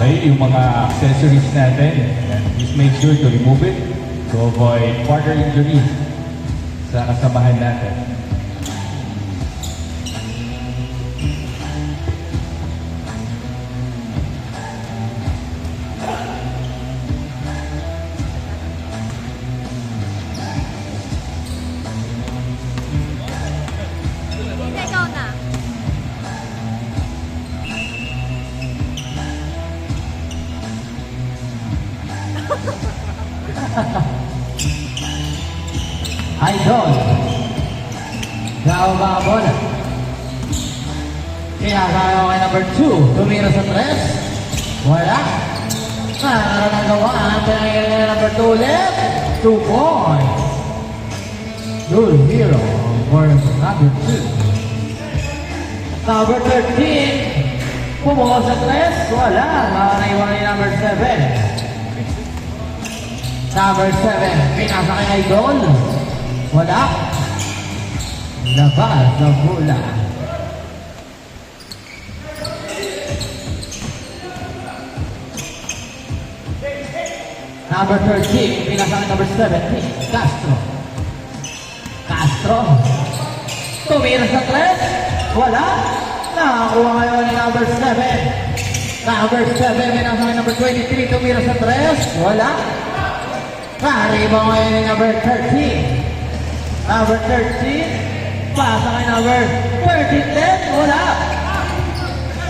Okay, yung mga accessories natin, and please make sure to remove it to avoid further injury sa kasamahan natin. Ikaw na. Idol. Gao ba ang bola? Kinakayo kay number 2. Tumira sa 3. Wala. Nakaroon ng gawaan. Pinagigil kay number 2 ulit. 2 points. Good hero for number 2. Number 13. Pumuha sa 3. Wala. Makanaiwan ni number 7. Number 7, pinasa kay Idol. Wala. Labas na bola. Number 13, pinasa kay number 17, Castro. Castro. Tumira sa 3. Wala. Nakakuha ngayon ni number 7. Number 7, pinasa kay number 23, tumira sa 3. Wala. Karibo ngayon ni number 13. Number 13. Pasa kay number 13. Wala.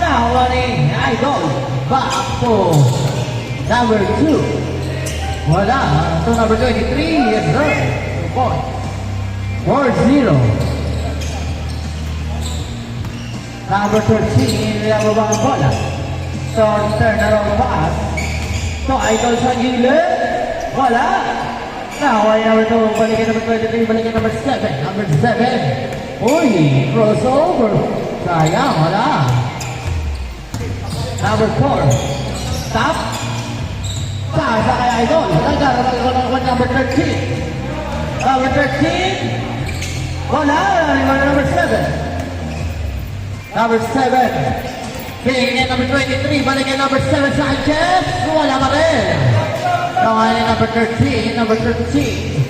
Nakuha ni Idol. Back to number 2. Wala. To number 23. Yes, sir. 2 points. 4-0. Number 13. Nilababa ang bola. So, turn around pass. To Idol sa gilid. Wala. Now, ay number 2, balikin number 23, balikin number 7. Number 7. Uy, crossover. Sayang, wala. Number 4. Stop. Pasa kay Idol. Nagkaroon number 13. Number 13. Wala. Number 7. Number 7. Balikin number 23, balikin number 7 Sanchez. Wala pa rin. Nakaya number 13, number 13.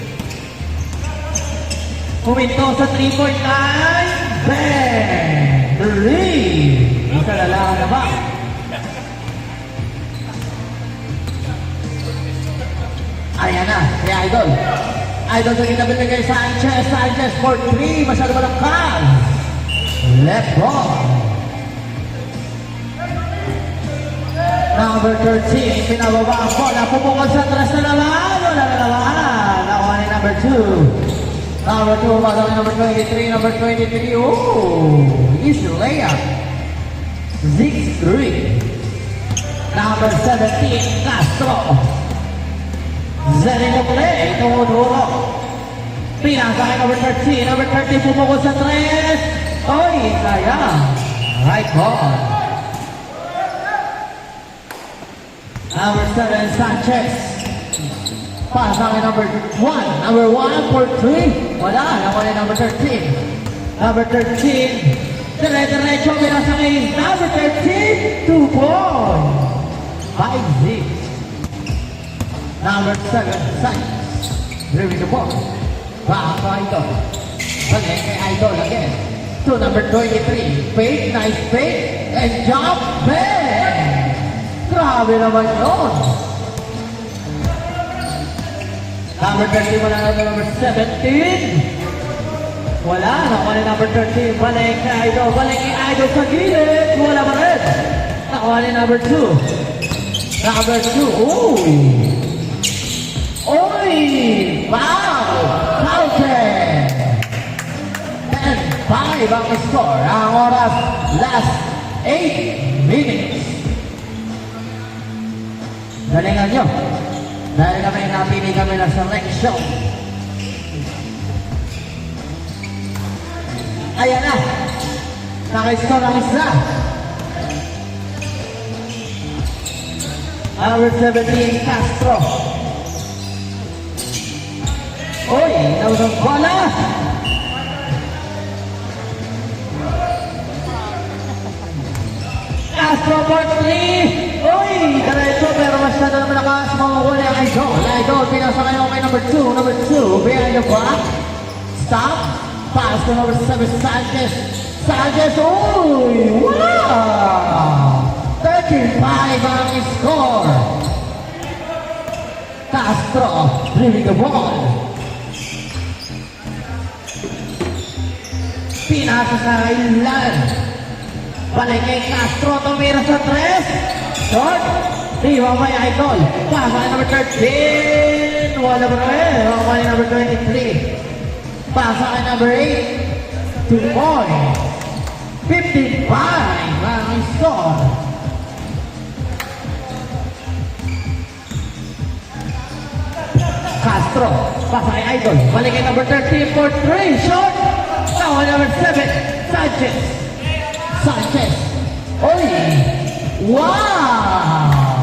Puminto sa 3-point line. Bang! 3! Isa na lang na ba? Ayan na, si Idol. Idol sa kitabi kay Sanchez. Sanchez for 3. Masyado ba ng pass? Left ball. Number 13, pinababa ang bola. Pumukol sa 3 na naman. Wala na naman. Nakuha ni number 2. Number 2, pasok ni number 23. Number 23, easy layup. 6-3. Number 17, Castro. Zering the play. Tumuturo. Pinasa kay number 13. Number 13, pumukol sa 3. Oy, sayang. Right ball. Number 7, Sanchez. Pasa kay number 1. Number 1 for 3. Wala. Nakuha ni number 13. Number 13. Dire-diretso. Pinasa kay number 13. 2 points. 5-6. Number 7, Sanchez. Dribbling the ball. Back to Idol. Balik kay Idol again. To number 23. Fake. Nice fake. And jump. Bang! Grabe naman yun. Number 30, wala na number 17. Wala, nakuha ni number 13. Balik kay Idol. Balik kay Idol sa gilid. Wala pa rin. Nakuha ni number 2. Number 2. Uy! Uy! Wow! Counted! 10-5 ang score. Ang oras, last 8 minutes. Galingan nyo. Dahil kami napili kami na selection. Ayan na. Naka-score ang isa. Number 17, Castro. Uy, nausang bola. Castro for 3. Uy, Diretso pero masyado naman lakas makukuha ang Idol. Idol, pinasa kayo kay number 2. Number 2, behind the back. Stop. Pass to number 7, Sanchez. Sanchez, uy! Wow! 35 ang score. Castro, dribbling the ball. Pinasa sa ilan. Balik kay Castro, tumira sa 3. Short. Diwa may Idol. Pasa kay number 13. Wala pa rin. Diwa may number 23. Pasa kay number 8. 2 point. 55 ang score. Castro. Pasa kay Idol. Balik kay number 13 for 3. Short. Now number 7. Sanchez. Sanchez. Oy! Wow!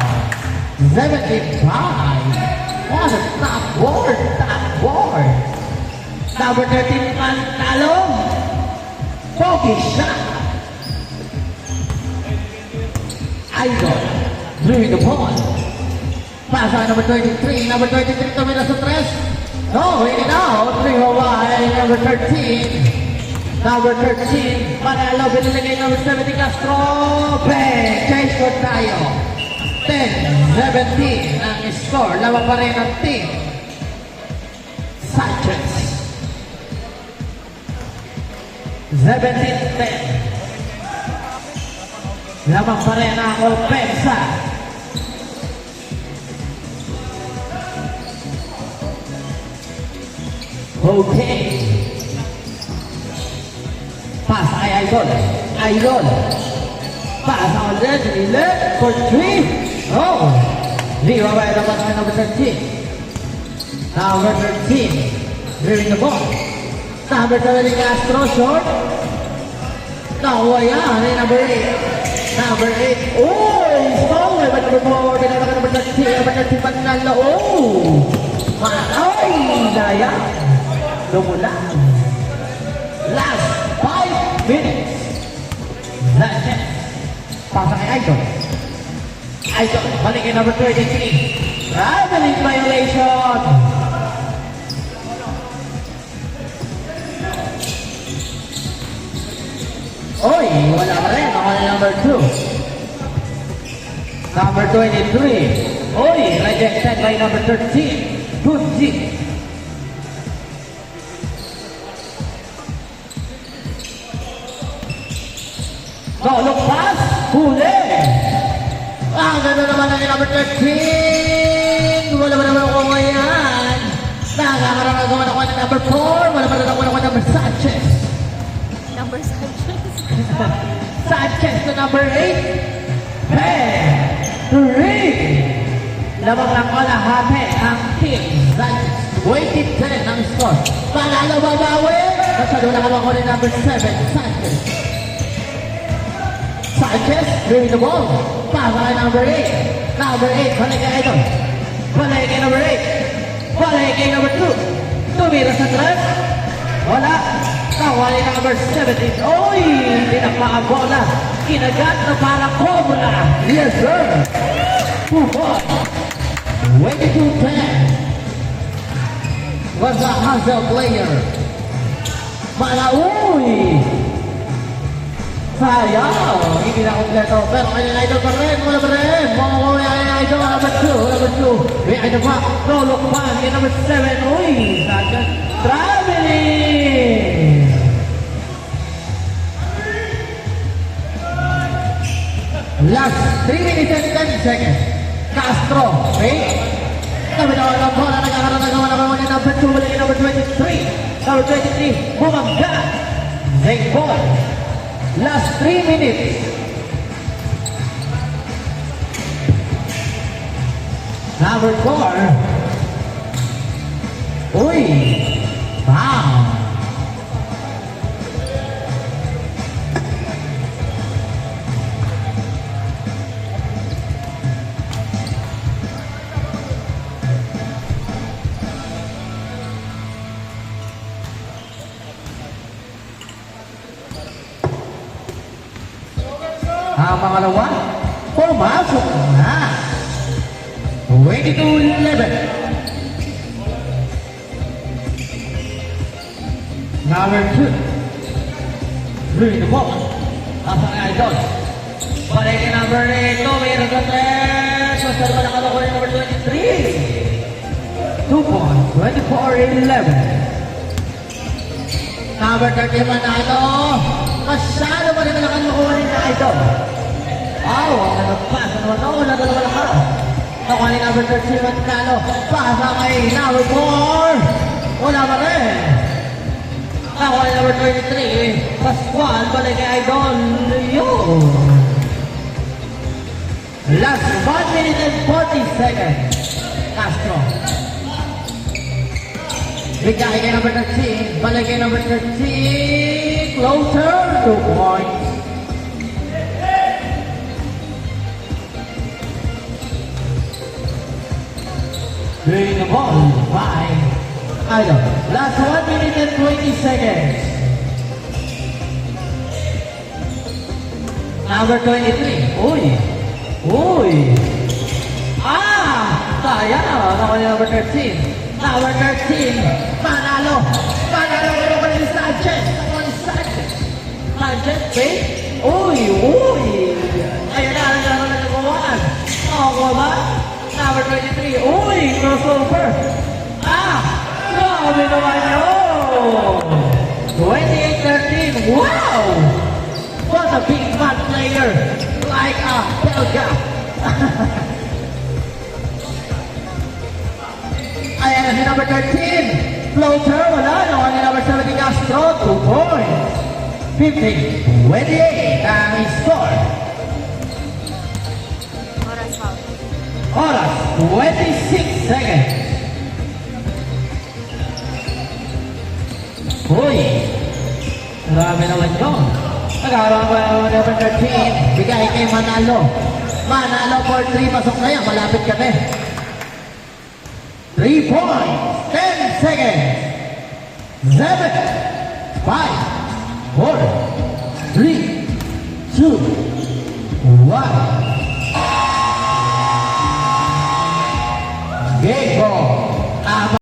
75. What a top board! Top board! Number 13, Pantalo. Pogi shot. Idol. Doing the ball. Pasa number 23. Number 23 tumira sa 3. No, in and out. 3 away. Number 13. Number 13, Panalo, binilagay number 70, Castro. Bang! Change for tayo. 10-17 ang score. Laban pa rin ang team. Sanchez. 17-10. Laban pa rin ang opensa. Okay. Pass ay Idol. Idol. Pass on the left for 3. Oh. Liwa by the ball number 13. Number 13. Dribbling the ball. Number 7 Castro short. Nakuha yan. Number 8. Number 8. Oh! Stolen by number 4. Binaba ka number 13. Number 13 Panalo. Oh! Ay! Daya. Lumulan. Last 5 minutes. Sanchez. Pasa kay Idol. Idol. Balik kay number 33. Traveling violation. Oy, wala pa rin. Ako na number 2. Number 23. Oy, rejected by number 13. Gunji. No, look pass. Huli. Ganda naman ang number 13. Wala ba naman ako ngayon? Nakakaroon ako ng number 4. Wala ba naman ako ng number Sanchez. Number Sanchez. Sanchez to number 8. Hey! 3. Lamang ng kalahati ang team Sanchez. 20-10 ang score. Panalo babawi. Masyado na naman ko ni number 7. Sanchez. Sanchez, bring the ball. Pasa kay number 8. Number 8, balik kay Idol. Balik kay number 8. Balik kay number 2. Tumira sa 3. Wala. Nawali number 17. Oy! Tinakla ang bola. Kinagat na para Cobra. Yes, sir. 2 points. 22-10. Was a hustle player. Malauy! Sayang! Hindi na kompleto. Pero kanya Idol pa rin. Wala pa rin. Makukuha kanya Idol. Number 2. Number 2. May Idol pa. No look pa. Kaya number 7. Uy! Sanchez. Traveling! Last 3 minutes and 10 seconds. Castro. Wait. Sabi na wala po. Nagkakaroon na gawa naman niya number 2. Balik number 23. Number 23. Bumangga. Zane Paul. Last 3 minutes. Number 4. Uy! Wow! Ang pangalawa, pumasok na. 22-11. Number 2. Bring the ball. Nasa nga ito. Balik kay number 8. Mayroon sa 3. Masal mo nakalukuha yung number 23. 2 points. 24-11. Number 30 Manalo. Masyado pa rin nakalukuha na ito. Wow, ang nagpas. Ano naman? Wala dalawa lang ka. Nakuha ni number 13 Manalo. Pasa kay number 4. Wala pa rin. Nakuha ni number 23. Pascual. Balik kay Idol. Yun. Last 1 minute and 40 seconds. Castro. Bigyan kay number 13. Balik kay number 13. Closer. 2 points. Bring the ball by Idol. Last 1 minute and 20 seconds. Number 23. Uy. Uy. Sayang. Nakuha ni number 13. Number 13. Manalo. Manalo. Nakuha ni Sanchez. Nakuha ni Sanchez. Sanchez, wait. Uy. Uy. Ayan na. Ang gano'n na nagawahan. Nakuha ba? Number 23. Uy. Crossover. Grabe naman yun. 28-13. Wow. What a big man player. Like a Belga. Ayan na si number 13. Floater, wala. Nakuha ni number 17 Castro. 2 points. 15-28 ang score. Oras foul. Oras, 26 seconds. Uy. Grabe naman yun. Nag-aarang ba naman number 13. Bigay kay Manalo. Manalo for 3. Pasok na yan. Malapit kami. 3 points. 10 seconds. 7, 5, 4, 3, 2, 1. Game ball.